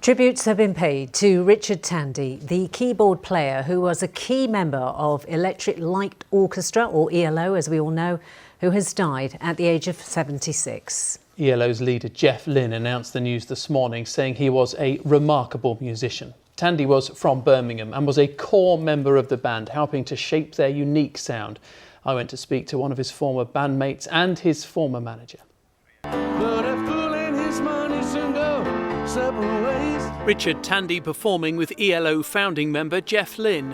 Tributes have been paid to Richard Tandy, the keyboard player who was a key member of Electric Light Orchestra, or ELO as we all know, who has died at the age of 76. ELO's leader Jeff Lynne announced the news this morning, saying he was a remarkable musician. Tandy was from Birmingham and was a core member of the band, helping to shape their unique sound. I went to speak to one of his former bandmates and his former manager. Richard Tandy performing with ELO founding member Jeff Lynne.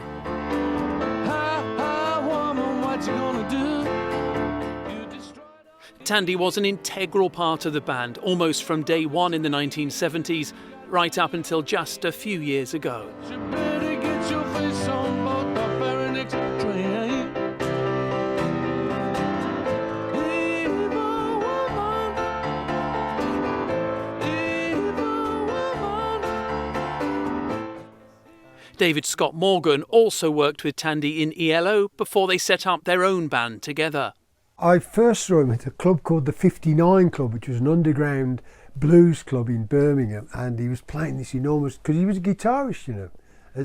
Tandy was an integral part of the band almost from day one in the 1970s, right up until just a few years ago. David Scott Morgan also worked with Tandy in ELO before they set up their own band together. I first saw him at a club called the 59 Club, which was an underground blues club in Birmingham, and he was playing this enormous, because he was a guitarist, you know,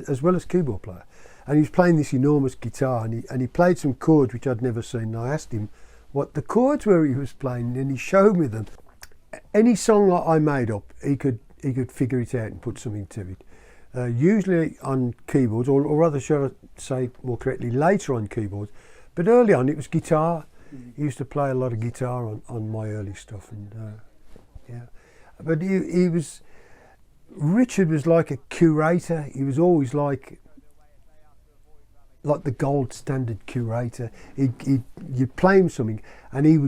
as well as keyboard player, and he was playing this enormous guitar, and he played some chords which I'd never seen, and I asked him what the chords were he was playing, and he showed me them. Any song that I made up, he could figure it out and put something to it. Usually on keyboards, or rather should I say more correctly, later on keyboards, but early on it was guitar. He used to play a lot of guitar on my early stuff, and yeah. But Richard was like a curator. He was always like the gold standard curator. You'd play him something, and he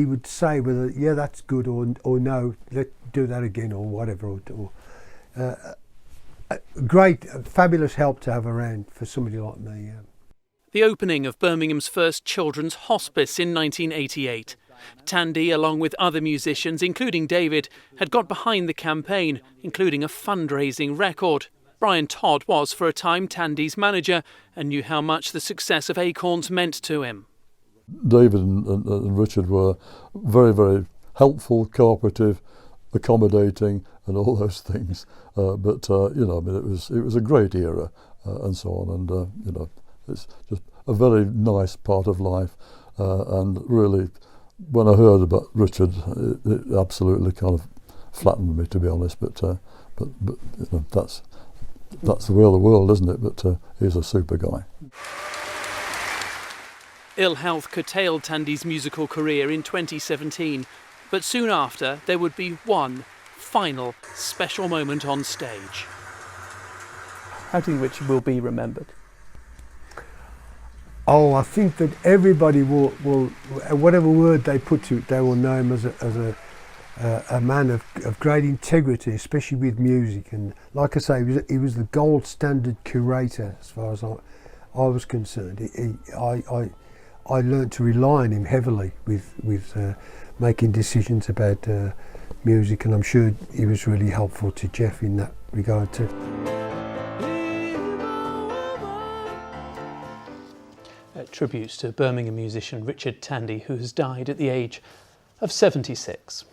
would say whether that's good or no, let's do that again or whatever. Great, fabulous help to have around for somebody like me. Yeah. The opening of Birmingham's first children's hospice in 1988. Tandy, along with other musicians, including David, had got behind the campaign, including a fundraising record. Brian Todd was, for a time, Tandy's manager and knew how much the success of Acorns meant to him. David and Richard were very, very helpful, cooperative, accommodating, and all those things. But it was a great era, and so on. And it's just a very nice part of life. And really, when I heard about Richard, it absolutely kind of flattened me, to be honest. But that's the way of the world, isn't it? But he's a super guy. Ill health curtailed Tandy's musical career in 2017, but soon after there would be one final special moment on stage. How do you think Richard will be remembered? Oh, I think that everybody will whatever word they put to it, they will know him as a man of great integrity, especially with music. And like I say, he was the gold standard curator as far as I was concerned. I learned to rely on him heavily with making decisions about music, and I'm sure he was really helpful to Jeff in that regard too. Tributes to Birmingham musician Richard Tandy, who has died at the age of 76.